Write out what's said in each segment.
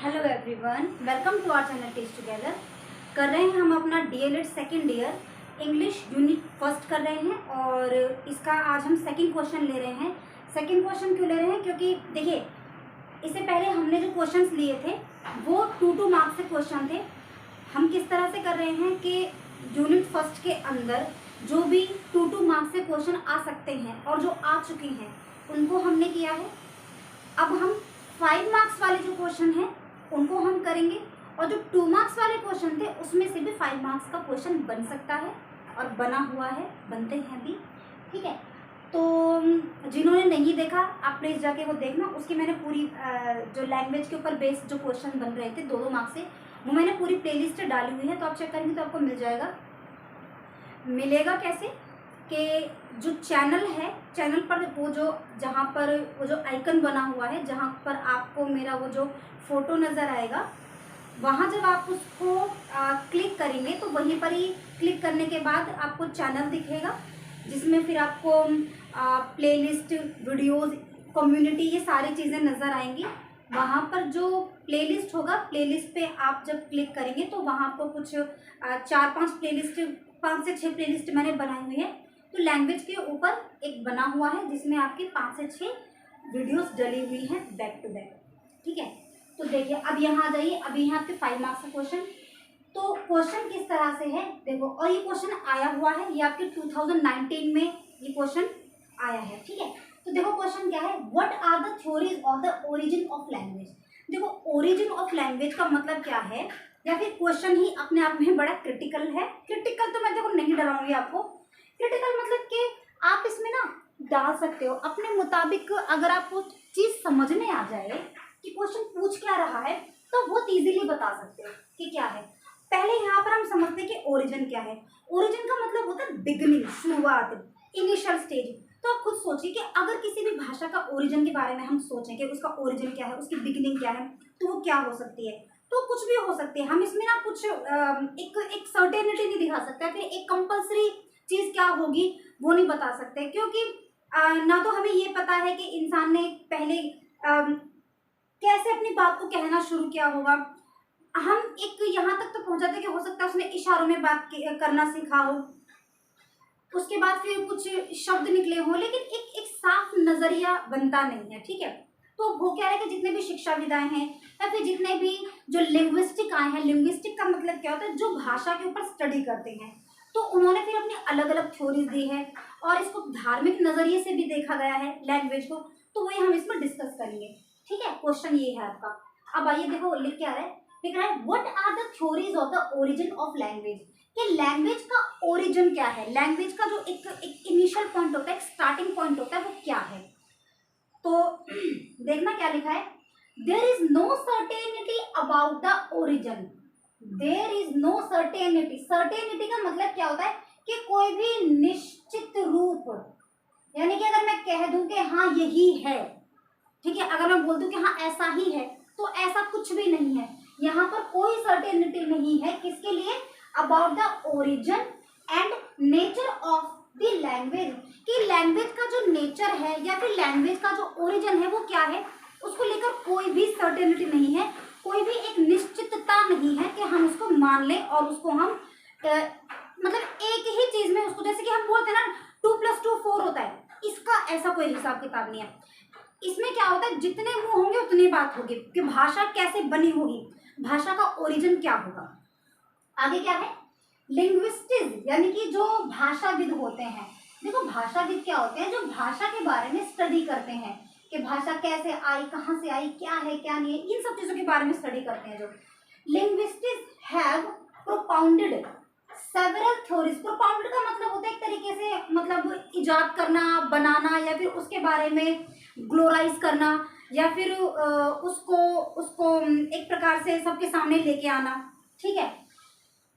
Hello everyone, welcome to our channel teach together. कर रहे हैं हम अपना DElEd second year English unit first कर रहे हैं और इसका आज हम सेकंड क्वेश्चन ले रहे हैं। सेकंड क्वेश्चन क्यों ले रहे हैं? क्योंकि देखिए, इससे पहले हमने जो क्वेश्चंस लिए थे वो 2 मार्क्स से क्वेश्चन थे। हम किस तरह से कर रहे हैं कि यूनिट फर्स्ट के अंदर जो भी 2 मार्क्स से क्वेश्चन आ सकते हैं और जो आ चुके हैं उनको हमने किया है। अब हम 5 मार्क्स वाले जो क्वेश्चन हैं उनको हम करेंगे और जो 2 मार्क्स वाले क्वेश्चन थे उसमें से भी 5 मार्क्स का क्वेश्चन बन सकता है और बना हुआ है, बनते हैं भी। ठीक है, तो जिन्होंने नहीं देखा आप प्लीज़ जाके वो देखना। उसकी मैंने पूरी जो लैंग्वेज के ऊपर बेस्ड जो क्वेश्चन बन रहे थे 2 मार्क्स से, वो मैंने पूरी प्लेलिस्ट डाली हुई है, तो आप चेक करेंगे तो आपको मिल जाएगा। मिलेगा कैसे कि जो चैनल है, चैनल पर वो जो जहाँ पर वो जो आइकन बना हुआ है, जहाँ पर आपको मेरा वो जो फोटो नज़र आएगा, वहाँ जब आप उसको क्लिक करेंगे तो वहीं पर ही क्लिक करने के बाद आपको चैनल दिखेगा, जिसमें फिर आपको प्लेलिस्ट, वीडियोस, कम्युनिटी, ये सारी चीज़ें नज़र आएंगी। वहाँ पर जो प्लेलिस्ट होगा, प्लेलिस्ट पे आप जब क्लिक करेंगे तो वहाँ आपको कुछ 4-5 प्लेलिस्ट, 5 से 6 प्लेलिस्ट मैंने बनाई हुई है। तो लैंग्वेज के ऊपर एक बना हुआ है जिसमें आपकी 5 से 6 वीडियोस डली हुई हैं बैक टू बैक। ठीक है, तो देखिए अब यहाँ आ जाइए। अभी यहाँ आपके 5 मार्क्स का क्वेश्चन, तो क्वेश्चन किस तरह से है देखो। और ये क्वेश्चन आया हुआ है, ये आपके 2019 में ये क्वेश्चन आया है। ठीक है, तो देखो क्वेश्चन क्या है, what are the theories of the origin of language. देखो ओरिजिन ऑफ लैंग्वेज का मतलब क्या है, या फिर क्वेश्चन ही अपने आप में बड़ा क्रिटिकल है। क्रिटिकल तो मैं देखो नहीं डराऊंगी आपको। क्रिटिकल मतलब कि आप इसमें ना डाल सकते हो अपने मुताबिक। अगर आपको चीज़ समझ में आ जाए कि क्वेश्चन पूछ क्या रहा है तो बहुत इजीली बता सकते हो कि क्या है। पहले यहाँ पर हम समझते हैं कि ओरिजिन क्या है। ओरिजिन का मतलब होता है बिगनिंग, शुरुआत, इनिशियल स्टेज। तो आप खुद सोचिए कि अगर किसी भी भाषा का ओरिजिन के बारे में हम सोचें कि उसका ओरिजिन क्या है, उसकी बिगिनिंग क्या है, तो वो क्या हो सकती है। तो कुछ भी हो सकती है। हम इसमें ना कुछ एक सर्टेनिटी नहीं दिखा सकते, फिर एक कंपल्सरी चीज़ क्या होगी वो नहीं बता सकते, क्योंकि ना तो हमें ये पता है कि इंसान ने पहले कैसे अपनी बात को कहना शुरू किया होगा। हम एक यहाँ तक तो पहुँचाते हैं कि हो सकता है उसने इशारों में बात करना सीखा हो, उसके बाद फिर कुछ शब्द निकले हो, लेकिन एक साफ नजरिया बनता नहीं है। ठीक है, तो वो क्या है कि जितने भी शिक्षाविदाएं हैं या फिर जितने भी जो लिंग्विस्टिक आए हैं, लिंग्विस्टिक का मतलब क्या होता है, जो भाषा के ऊपर स्टडी करते हैं, तो उन्होंने फिर अपनी अलग अलग थ्योरीज दी है और इसको धार्मिक नजरिए से भी देखा गया है लैंग्वेज को। तो वही हम इसमें डिस्कस करेंगे। ठीक है, क्वेश्चन ये है आपका। अब आइए देखो लिख क्या रहा है, लिख रहा है what are the theories of the origin of language. कि लैंग्वेज का ओरिजिन क्या है, लैंग्वेज का जो एक इनिशियल पॉइंट होता है, एक स्टार्टिंग पॉइंट होता है, वो क्या है। तो देखना क्या लिखा है, there is no certainty about the origin. There is no certainty. Certainty का मतलब क्या होता है कि कोई भी निश्चित रूप, यानी कि अगर मैं कह दूं कि हाँ यही है, ठीक है, अगर मैं बोल दूं कि हाँ ऐसा ही है, तो ऐसा कुछ भी नहीं है। यहाँ पर कोई सर्टेनिटी नहीं है किसके लिए, about the origin and nature of the language. कि लैंग्वेज का जो नेचर है या फिर लैंग्वेज का जो ओरिजिन है वो क्या है, उसको लेकर कोई भी सर्टेनिटी नहीं है, कोई भी एक निश्चितता नहीं है कि हम उसको मान लें और उसको हम मतलब एक ही चीज में उसको, जैसे कि हम बोलते हैं ना 2+2 4 होता है, इसका ऐसा कोई हिसाब किताब नहीं है। इसमें क्या होता है, जितने मुंह होंगे उतनी बात होगी कि भाषा कैसे बनी होगी, भाषा का ओरिजिन क्या होगा। आगे क्या है, लिंग्विस्टिक्स, यानी कि जो भाषाविद होते हैं। देखो भाषाविद क्या होते हैं, जो भाषा के बारे में स्टडी करते हैं कि भाषा कैसे आई, कहाँ से आई, क्या है क्या नहीं है, इन सब चीजों के बारे में स्टडी करते हैं। जो linguistics have propounded several theories. Propounded का मतलब होता है एक तरीके से मतलब इजाद करना, बनाना, या फिर उसके बारे में ग्लोराइज करना, या फिर उसको उसको एक प्रकार से सबके सामने लेके आना। ठीक है,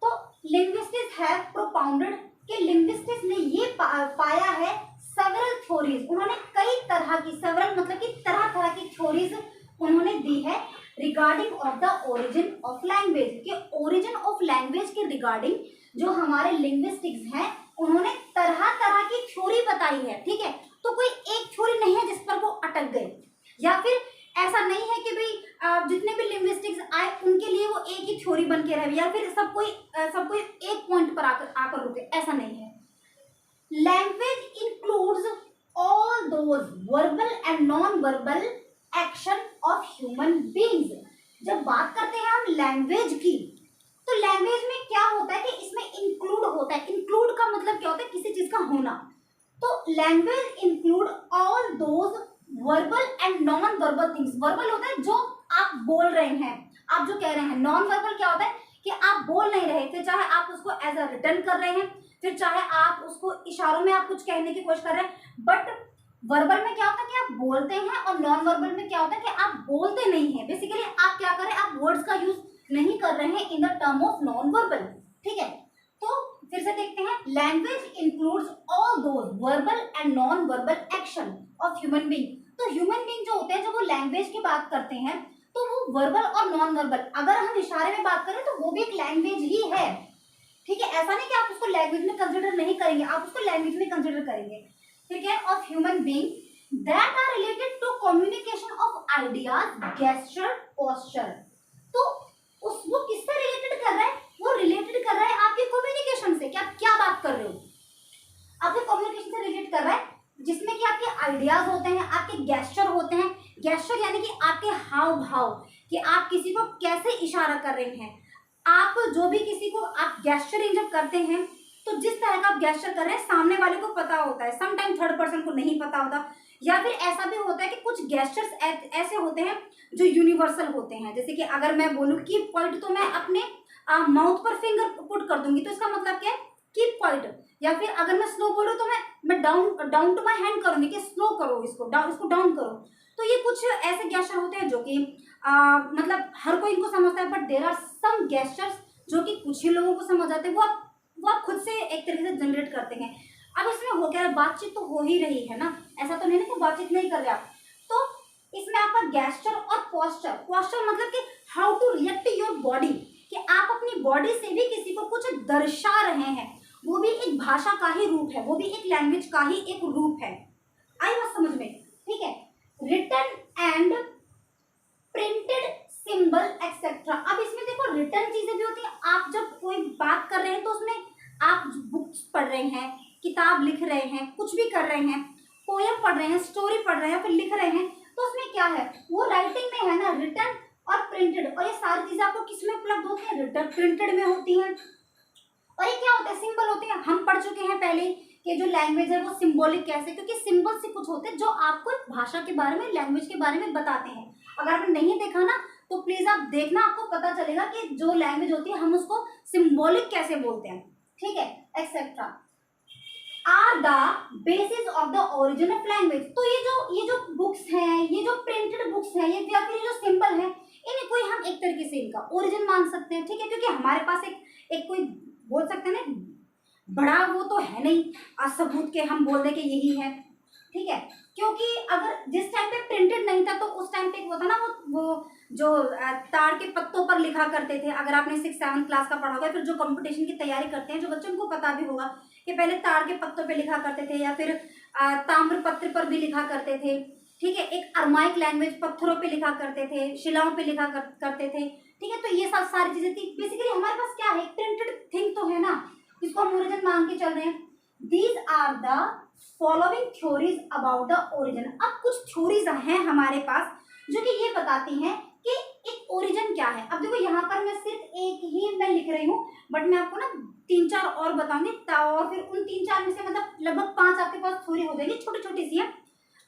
तो लिंग्विस्टिक्स हैव प्रोपाउंडेड कि लिंग्विस्टिक्स ने ये पाया है सेवरल थ्योरीज। उन्होंने कई तरह की, सेवरल मतलब कि तरह तरह की थ्योरीज उन्होंने दी है regarding of the origin of language. के ओरिजिन ऑफ लैंग्वेज के रिगार्डिंग जो हमारे लिंग्विस्टिक्स हैं उन्होंने तरह तरह की थ्योरी बताई है। ठीक है, तो कोई एक थ्योरी नहीं है जिस पर वो अटक गए, या फिर ऐसा नहीं है कि भाई जितने भी लिंग्विस्टिक्स आए उनके लिए वो एक ही थ्योरी बन के रहे या फिर सब कोई एक पॉइंट पर आकर रुके, ऐसा नहीं है। Language includes all those verbal and non verbal action of human beings. जब बात करते हैं हम लैंग्वेज की, तो लैंग्वेज में क्या होता है कि इसमें इंक्लूड होता है। इंक्लूड का मतलब क्या होता है, किसी चीज का होना। तो language include all those verbal and non verbal things. Verbal होता है जो आप बोल रहे हैं, आप जो कह रहे हैं। नॉन वर्बल क्या होता है कि आप बोल नहीं रहे, फिर चाहे आप उसको एज अ रिटर्न कर रहे हैं, फिर चाहे आप उसको इशारों में आप कुछ कहने की कोशिश कर रहे हैं। बट वर्बल में क्या होता है कि आप बोलते हैं, और नॉन वर्बल में क्या होता है कि आप बोलते नहीं हैं। बेसिकली आप क्या कर रहे हैं, आप वर्ड्स का यूज नहीं कर रहे हैं in the term of non verbal. ठीक है, तो फिर से देखते हैं। Language includes all those verbal and non verbal action of human being. तो ह्यूमन बीइंग जो होते हैं, जब वो लैंग्वेज की बात करते हैं, तो वो वर्बल और नॉन वर्बल, अगर हम इशारे में बात करें तो वो भी एक लैंग्वेज ही है। ठीक है, ऐसा नहीं कि आप उसको लैंग्वेज में कंसिडर नहीं करेंगे, आप उसको लैंग्वेज में कंसिडर करेंगे। ठीक है, of human being that are related to communication of ideas, gesture, posture. तो वो किससे रिलेटेड कर रहा है, वो रिलेटेड कर रहा है आपके कम्युनिकेशन से। कि आप क्या बात कर रहे हो, आपके कम्युनिकेशन से रिलेट कर रहा है, जिसमें कि आपके आइडियाज होते हैं, आपके गेस्चर होते हैं। गेस्चर यानी कि आपके हाव भाव, कि आप किसी को कैसे इशारा कर रहे हैं। आप जो भी किसी को आप गेस्चरिंग जब करते हैं, तो जिस तरह का आप गेस्चर कर रहे हैं सामने वाले को पता होता है, समटाइम थर्ड पर्सन को नहीं पता होता। या फिर ऐसा भी होता है कि कुछ गेस्चर्स ऐसे होते हैं जो यूनिवर्सल होते हैं। जैसे कि अगर मैं बोलूँ कीप क्वाइट, तो मैं अपने माउथ पर फिंगर पुट कर दूंगी, तो इसका मतलब क्या है, कीप क्वाइट। या फिर अगर मैं स्लो बोलूँ तो मैं डाउन टू माई हैंड करूंगी कि स्लो करो, इसको डाउन करो। तो ये कुछ ऐसे गेस्चर होते हैं जो कि मतलब हर कोई इनको समझता है, but there are some gestures जो कि कुछ ही लोगों को समझ आते हैं। वो आप खुद से एक तरीके से जनरेट करते हैं। अब इसमें हो क्या, बातचीत तो हो ही रही है ना, ऐसा तो नहीं ना कि बातचीत नहीं कर रहे आप। तो इसमें आपका गेस्चर और पोस्चर मतलब कि how to react your body, कि आप अपनी बॉडी से भी किसी को कुछ दर्शा रहे हैं। वो भी एक भाषा का ही रूप है, वो भी एक लैंग्वेज का ही एक रूप है। आई बात समझ में? ठीक है, written and printed symbol etcetera. अब इसमें देखो रिटन चीजें भी होती है। आप जब कोई बात कर रहे हैं तो उसमें आप बुक्स पढ़ रहे हैं, किताब लिख रहे हैं, कुछ भी कर रहे हैं, पोयम पढ़ रहे हैं, स्टोरी पढ़ रहे हैं, फिर लिख रहे हैं, तो उसमें क्या है, वो राइटिंग में है ना, रिटन और प्रिंटेड। और ये सारी चीजें आपको किसमें उपलब्ध होती है, रिटन प्रिंटेड में होती है। और ये क्या होता है, सिंबल होते हैं। हम पढ़ चुके हैं पहले कि जो लैंग्वेज है वो सिंबॉलिक कैसे, क्योंकि सिंबल से कुछ होते हैं जो आपको भाषा के बारे में, लैंग्वेज के बारे में बताते हैं। अगर आपने नहीं देखा ना तो प्लीज आप देखना, आपको पता चलेगा कि जो लैंग्वेज होती है हम उसको सिंबॉलिक कैसे बोलते हैं। ठीक है, etcetera are the basis of the origin of language. तो ये जो बुक्स हैं, ये जो प्रिंटेड बुक्स हैं, ये या फिर जो सिंबल है, इन्हें कोई हम एक तरीके से इनका ओरिजिन मान सकते हैं। ठीक है, क्योंकि हमारे पास एक कोई बोल सकते हैं ना, बड़ा वो तो है नहीं सबूत के हम बोल दे कि यही है। ठीक है, क्योंकि अगर जिस टाइम पे प्रिंटेड नहीं था तो उस टाइम पे वो था ना, वो जो ताड़ के पत्तों पर लिखा करते थे। अगर आपने 6-7 क्लास का पढ़ा होगा, फिर जो कंपटीशन की तैयारी करते हैं जो बच्चों को पता भी होगा कि पहले ताड़ के पत्तों पे लिखा करते थे, या फिर ताम्र पत्र पर भी लिखा करते थे। ठीक है, एक अरमाइक लैंग्वेज पत्थरों पे लिखा करते थे, शिलाओं पे लिखा करते थे। ठीक है, तो ये सब सारी चीजें थी। बेसिकली हमारे पास क्या है, प्रिंटेड थिंग तो है ना, इसको हम ओरिजिन मान के चल रहे हैं। These are the following theories about the origin. अब कुछ थ्योरीज हैं हमारे पास जो कि ये बताती हैं कि एक ओरिजिन क्या है। अब देखो यहाँ पर मैं सिर्फ एक ही मैं लिख रही हूँ, बट मैं आपको ना 3-4 और बताऊंगी, और फिर उन 3-4 में से मतलब लगभग 5 आपके पास थ्योरी हो जाएगी, छोटी छोटी सी है।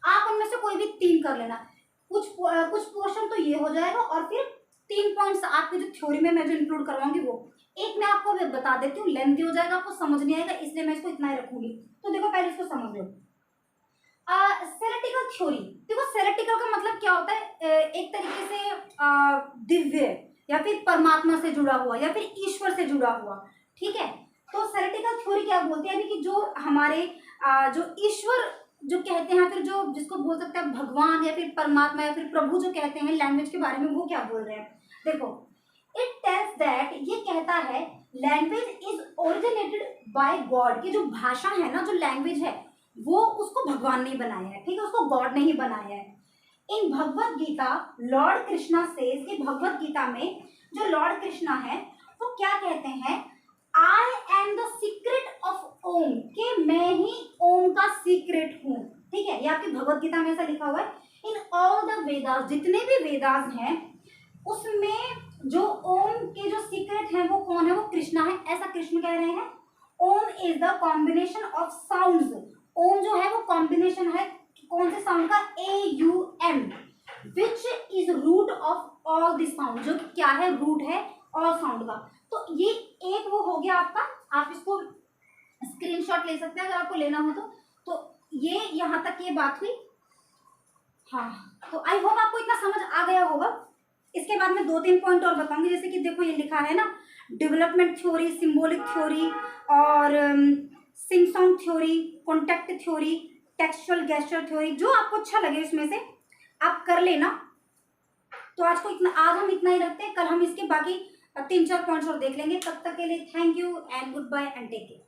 आप उनमें से कोई भी 3 कर लेना। कुछ पोर्शन तो ये हो जाएगा, और फिर 3 पॉइंट्स आपके जो थ्योरी में मैं जो इंक्लूड करवाऊंगी वो एक मैं आपको बता देती हूँ, लेंथी हो जाएगा, आपको समझ नहीं आएगा, इसलिए मैं इसको इतना ही रखूंगी। तो देखो पहले इसको समझ लो। सेरेटिकल थ्योरी। देखो सेरेटिकल का मतलब क्या होता है, एक तरीके से दिव्य या फिर परमात्मा से जुड़ा हुआ या फिर ईश्वर से जुड़ा हुआ। ठीक है, तो सेरेटिकल थ्योरी क्या बोलते हैं कि जो हमारे जो ईश्वर जो कहते हैं, फिर जो जिसको बोल सकते हैं भगवान या फिर परमात्मा या फिर प्रभु जो कहते हैं लैंग्वेज के बारे में, वो क्या बोल रहे हैं। देखो इट टेल्स दैट, ये कहता है language is originated by God, की जो भाषा है ना, जो लैंग्वेज है वो उसको भगवान ने बनाया है। ठीक है, उसको गॉड ने ही बनाया है। इन भगवत गीता लॉर्ड कृष्णा सेज कि भगवत गीता में जो लॉर्ड कृष्णा है वो क्या कहते हैं, I am the secret of Om, कि मैं ही ओम का सीक्रेट हूँ। ठीक है, ये आपकी भगवत गीता में ऐसा लिखा हुआ है। इन ऑल द वेदास, जितने भी वेदास हैं उसमें जो ओम के जो सीक्रेट है वो कौन है, वो कृष्णा है, ऐसा कृष्ण कह रहे हैं। Om is the combination of sounds, Om जो है वो कॉम्बिनेशन है कौन से साउंड का, A U M, which is root of all this sound, जो क्या है, रूट है ऑल साउंड का। तो ये एक वो हो गया आपका, आप इसको स्क्रीनशॉट ले सकते हैं अगर आपको लेना हो तो ये यहाँ तक ये बात हुई। हाँ, तो आई होप आपको इतना समझ आ गया होगा। इसके बाद में 2-3 पॉइंट और बताऊंगी, जैसे कि देखो ये लिखा है ना, डेवलपमेंट थ्योरी, सिंबॉलिक थ्योरी और sing song theory, contact theory, textual gesture theory, जो आपको अच्छा लगे इसमें से आप कर लेना। तो आज हम इतना ही रखते हैं, कल हम इसके बाकी 3-4 पॉइंट्स और देख लेंगे। तब तक के लिए thank you and goodbye and take care.